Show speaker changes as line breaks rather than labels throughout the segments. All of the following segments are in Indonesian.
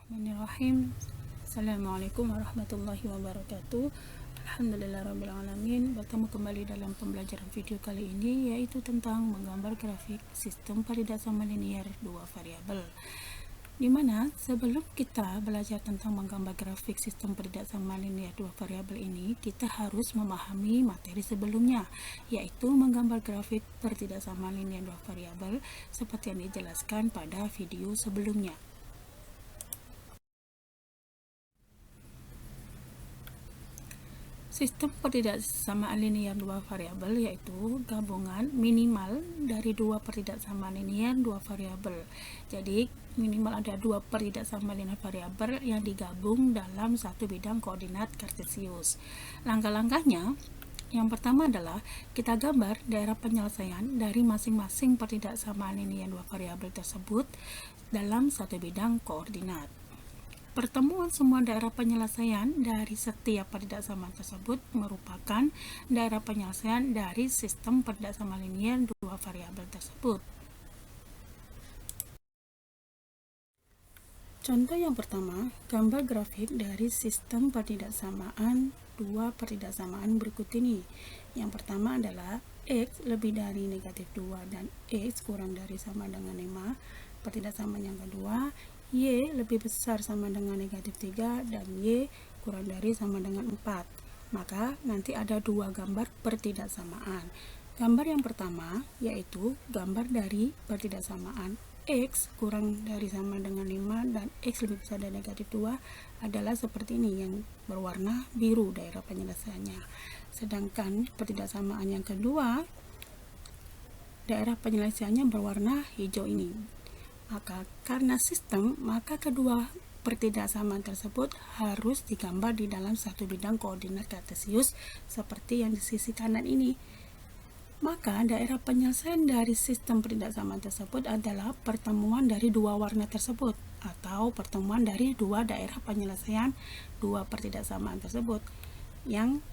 Bismillahirrahmanirrahim. Assalamualaikum warahmatullahi wabarakatuh. Alhamdulillahirrabbilalamin. Bertemu kembali dalam pembelajaran video kali ini, yaitu tentang menggambar grafik sistem peridak sama linier dua variabel. Dimana sebelum kita belajar tentang menggambar grafik sistem peridak sama linier dua variabel ini, kita harus memahami materi sebelumnya, yaitu menggambar grafik peridak sama linier dua variabel seperti yang dijelaskan pada video sebelumnya. Sistem pertidaksamaan linier dua variabel yaitu gabungan minimal dari dua pertidaksamaan linier dua variabel. Jadi minimal ada dua pertidaksamaan linier variabel yang digabung dalam satu bidang koordinat kartesius. Langkah-langkahnya, yang pertama adalah kita gambar daerah penyelesaian dari masing-masing pertidaksamaan linier dua variabel tersebut dalam satu bidang koordinat. Pertemuan semua daerah penyelesaian dari setiap pertidaksamaan tersebut merupakan daerah penyelesaian dari sistem pertidaksamaan linier dua variabel tersebut. Contoh yang pertama, gambar grafik dari sistem pertidaksamaan dua pertidaksamaan berikut ini. Yang pertama adalah X lebih dari negatif 2 dan X kurang dari sama dengan 5. Pertidaksamaan yang kedua, Y lebih besar sama dengan negatif 3 dan Y kurang dari sama dengan 4. Maka nanti ada dua gambar pertidaksamaan. Gambar yang pertama yaitu gambar dari pertidaksamaan X kurang dari sama dengan 5 dan X lebih besar dari negatif 2 adalah seperti ini, yang berwarna biru daerah penyelesaiannya. Sedangkan pertidaksamaan yang kedua, daerah penyelesaiannya berwarna hijau ini. Maka karena sistem, maka kedua pertidaksamaan tersebut harus digambar di dalam satu bidang koordinat kartesius seperti yang di sisi kanan ini. Maka daerah penyelesaian dari sistem pertidaksamaan tersebut adalah pertemuan dari dua warna tersebut, atau pertemuan dari dua daerah penyelesaian dua pertidaksamaan tersebut yang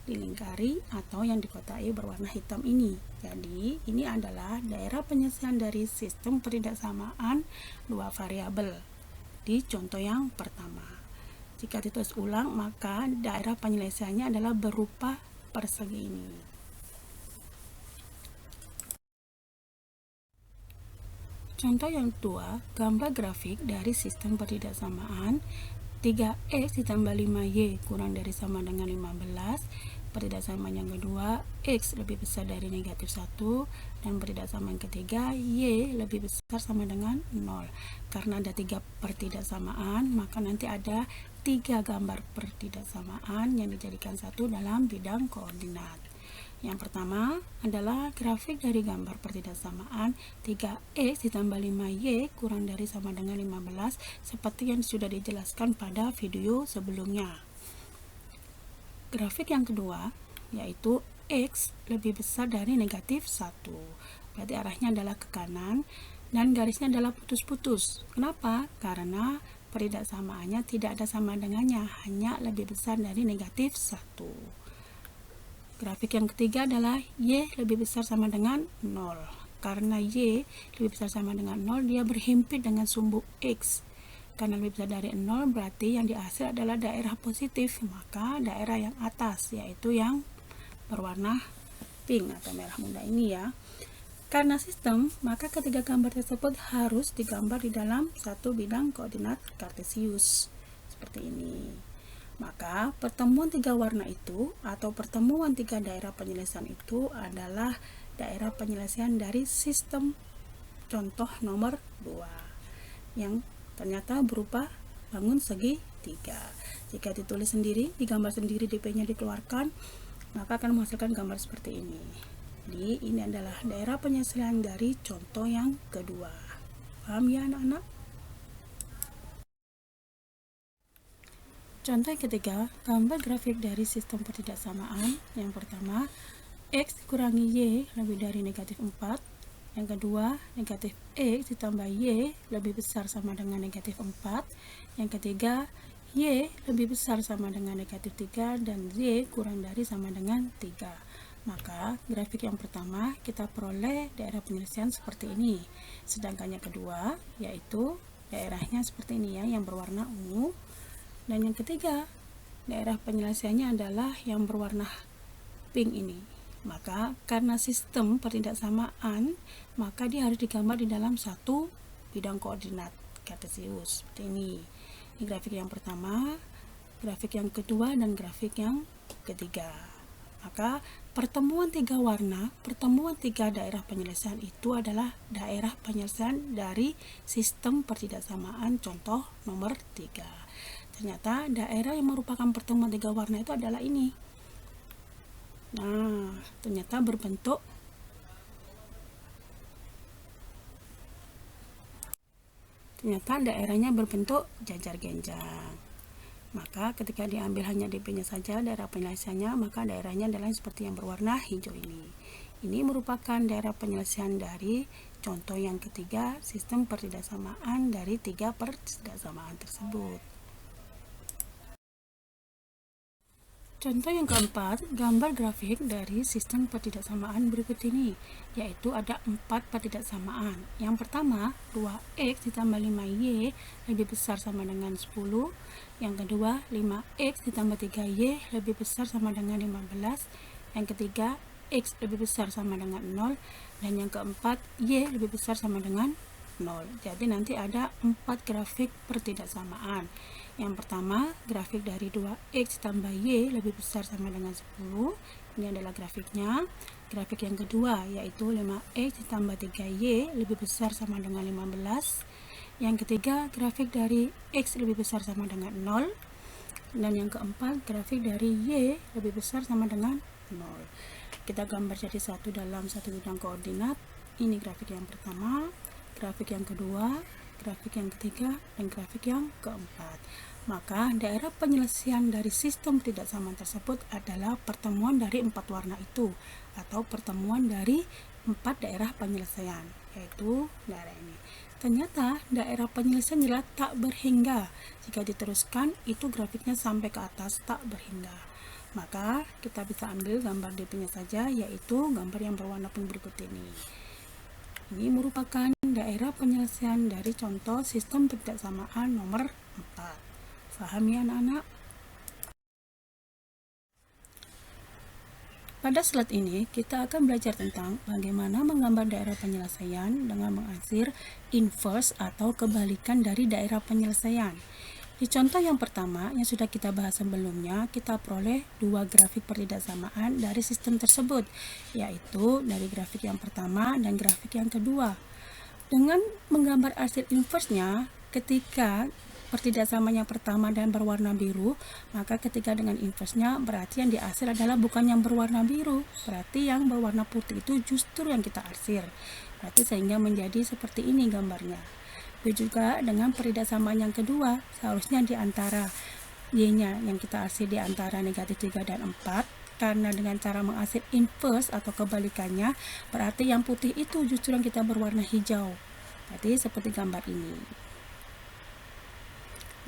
dilingkari atau yang dikotai berwarna hitam ini. Jadi ini adalah daerah penyelesaian dari sistem pertidaksamaan dua variabel di contoh yang pertama. Jika ditulis ulang, maka daerah penyelesaiannya adalah berupa persegi ini. Contoh yang kedua, gambar grafik dari sistem pertidaksamaan 3x ditambah 5y kurang dari sama dengan 15. Pertidaksamaan yang kedua, X lebih besar dari negatif 1, dan pertidaksamaan ketiga, Y lebih besar sama dengan 0. Karena ada tiga pertidaksamaan, maka nanti ada tiga gambar pertidaksamaan yang dijadikan satu dalam bidang koordinat. Yang pertama adalah grafik dari gambar pertidaksamaan 3x ditambah 5y kurang dari sama dengan 15 seperti yang sudah dijelaskan pada video sebelumnya. Grafik yang kedua yaitu X lebih besar dari negatif 1. Berarti arahnya adalah ke kanan dan garisnya adalah putus-putus. Kenapa? Karena pertidaksamaannya tidak ada sama dengannya, hanya lebih besar dari negatif 1. Grafik yang ketiga adalah Y lebih besar sama dengan 0. Karena Y lebih besar sama dengan 0, dia berhimpit dengan sumbu X. Karena lebih besar dari 0, berarti yang dihasil adalah daerah positif. Maka daerah yang atas, yaitu yang berwarna pink atau merah muda ini ya. Karena sistem, maka ketiga gambar tersebut harus digambar di dalam satu bidang koordinat kartesius. Seperti ini. Maka pertemuan tiga warna itu atau pertemuan tiga daerah penyelesaian itu adalah daerah penyelesaian dari sistem contoh nomor 2 yang ternyata berupa bangun segi 3. Jika ditulis sendiri, digambar sendiri, DP-nya dikeluarkan, maka akan menghasilkan gambar seperti ini. Jadi ini adalah daerah penyelesaian dari contoh yang kedua. Paham ya anak-anak? Contoh yang ketiga, gambar grafik dari sistem pertidaksamaan. Yang pertama, X kurangi Y lebih dari negatif 4. Yang kedua, negatif X ditambah Y lebih besar sama dengan negatif 4. Yang ketiga, Y lebih besar sama dengan negatif 3 dan Y kurang dari sama dengan 3. Maka grafik yang pertama kita peroleh daerah penyelesaian seperti ini. Sedangkan yang kedua yaitu daerahnya seperti ini ya, yang berwarna ungu. Dan yang ketiga, daerah penyelesaiannya adalah yang berwarna pink ini. Maka karena sistem pertidaksamaan, maka dia harus digambar di dalam satu bidang koordinat kartesius seperti ini. Ini grafik yang pertama, grafik yang kedua, dan grafik yang ketiga. Maka pertemuan tiga warna, pertemuan tiga daerah penyelesaian itu adalah daerah penyelesaian dari sistem pertidaksamaan contoh nomor 3. Ternyata daerah yang merupakan pertemuan tiga warna itu adalah ini. Nah, ternyata daerahnya berbentuk jajar genjang. Maka ketika diambil hanya DP-nya saja, daerah penyelesaiannya, maka daerahnya adalah seperti yang berwarna hijau ini. Ini merupakan daerah penyelesaian dari contoh yang ketiga, sistem pertidaksamaan dari tiga pertidaksamaan tersebut. Contoh yang keempat, gambar grafik dari sistem pertidaksamaan berikut ini, yaitu ada 4 pertidaksamaan. Yang pertama, 2x ditambah 5y lebih besar sama dengan 10. Yang kedua, 5x ditambah 3y lebih besar sama dengan 15. Yang ketiga, x lebih besar sama dengan 0. Dan yang keempat, y lebih besar sama dengan 0. Jadi nanti ada 4 grafik pertidaksamaan. Yang pertama, grafik dari 2x tambah y lebih besar sama dengan 10. Ini adalah grafiknya. Grafik yang kedua yaitu 5x ditambah 3y lebih besar sama dengan 15. Yang ketiga, grafik dari x lebih besar sama dengan 0. Dan yang keempat, grafik dari y lebih besar sama dengan 0. Kita gambar jadi satu dalam satu bidang koordinat. Ini grafik yang pertama, grafik yang kedua, grafik yang ketiga, dan grafik yang keempat. Maka daerah penyelesaian dari sistem pertidaksamaan tersebut adalah pertemuan dari 4 warna itu, atau pertemuan dari 4 daerah penyelesaian, yaitu daerah ini. Ternyata daerah penyelesaian adalah tak berhingga. Jika diteruskan, itu grafiknya sampai ke atas tak berhingga. Maka kita bisa ambil gambar DP-nya saja, yaitu gambar yang berwarna pink berikut ini. Ini merupakan daerah penyelesaian dari contoh sistem pertidaksamaan nomor 4. Paham ya anak-anak? Pada slide ini kita akan belajar tentang bagaimana menggambar daerah penyelesaian dengan mengarsir inverse atau kebalikan dari daerah penyelesaian. Di contoh yang pertama yang sudah kita bahas sebelumnya, kita peroleh 2 grafik pertidaksamaan dari sistem tersebut, yaitu dari grafik yang pertama dan grafik yang kedua. Dengan menggambar arsir inverse-nya, ketika pertidaksamaan yang pertama dan berwarna biru, maka ketika dengan inverse-nya berarti yang diarsir adalah bukan yang berwarna biru, berarti yang berwarna putih itu justru yang kita arsir. Berarti sehingga menjadi seperti ini gambarnya. Begitu juga dengan pertidaksamaan yang kedua, seharusnya di antara y-nya yang kita arsir di antara negatif 3 dan 4, karena dengan cara mengarsir inverse atau kebalikannya, berarti yang putih itu justru yang kita berwarna hijau. Berarti seperti gambar ini.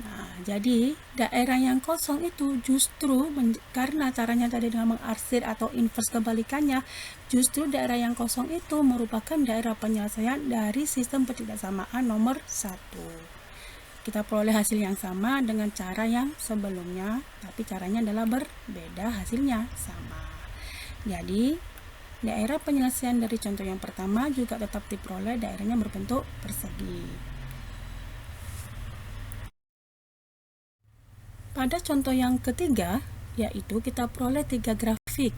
Nah, jadi daerah yang kosong itu justru karena caranya tadi dengan mengarsir atau inverse kebalikannya, justru daerah yang kosong itu merupakan daerah penyelesaian dari sistem pertidaksamaan nomor 1. Kita peroleh hasil yang sama dengan cara yang sebelumnya, tapi caranya adalah berbeda, hasilnya sama. Jadi daerah penyelesaian dari contoh yang pertama juga tetap diperoleh, daerahnya berbentuk persegi. Pada contoh yang ketiga, yaitu kita peroleh 3 grafik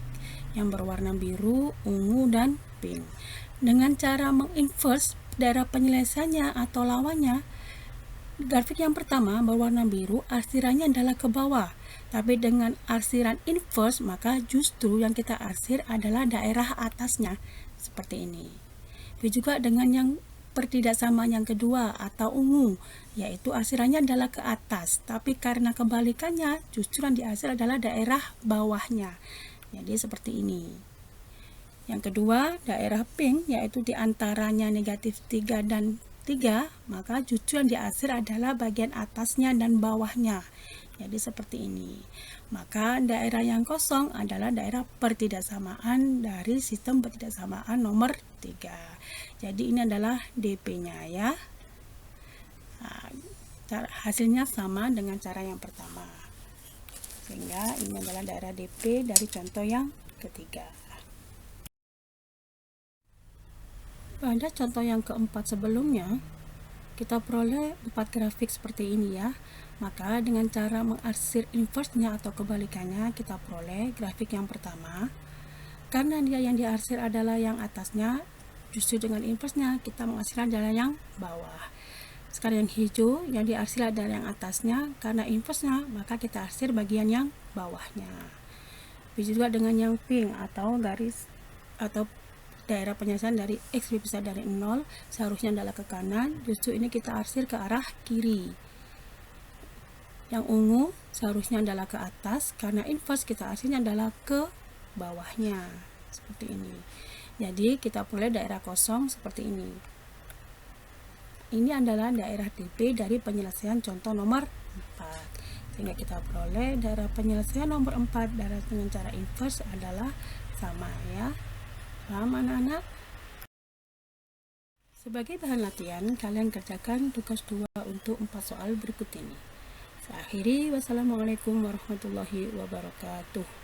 yang berwarna biru, ungu, dan pink. Dengan cara menginverse daerah penyelesaiannya atau lawannya, grafik yang pertama berwarna biru, arsirannya adalah ke bawah. Tapi dengan arsiran inverse, maka justru yang kita arsir adalah daerah atasnya, seperti ini. Begitu juga dengan yang pertidaksamaan yang kedua atau ungu, yaitu arsirannya adalah ke atas, tapi karena kebalikannya justru yang diarsir adalah daerah bawahnya. Jadi seperti ini. Yang kedua, daerah pink, yaitu di antaranya negatif 3 dan 3, maka justru yang diarsir adalah bagian atasnya dan bawahnya. Jadi seperti ini. Maka daerah yang kosong adalah daerah pertidaksamaan dari sistem pertidaksamaan nomor 3. Jadi ini adalah DP-nya ya. Nah, hasilnya sama dengan cara yang pertama, sehingga ini adalah daerah DP dari contoh yang ketiga. Pada contoh yang keempat sebelumnya, kita peroleh 4 grafik seperti ini ya. Maka dengan cara mengarsir inverse-nya atau kebalikannya, kita peroleh grafik yang pertama. Karena dia yang diarsir adalah yang atasnya, justru dengan inverse-nya kita mengarsir adalah yang bawah. Sekarang yang hijau yang diarsir adalah yang atasnya, karena inverse-nya maka kita arsir bagian yang bawahnya. Begitu juga dengan yang pink atau garis atau daerah penyelesaian dari X lebih besar dari 0 seharusnya adalah ke kanan, justru ini kita arsir ke arah kiri. Yang ungu seharusnya adalah ke atas, karena inverse kita arsirnya adalah ke bawahnya, seperti ini. Jadi kita peroleh daerah kosong seperti ini. Ini adalah daerah DP dari penyelesaian contoh nomor 4. Sehingga kita peroleh daerah penyelesaian nomor 4 dengan cara inverse adalah sama ya. Paham anak-anak? Sebagai bahan latihan, kalian kerjakan tugas 2 untuk 4 soal berikut ini. Saya akhiri, wassalamualaikum warahmatullahi wabarakatuh.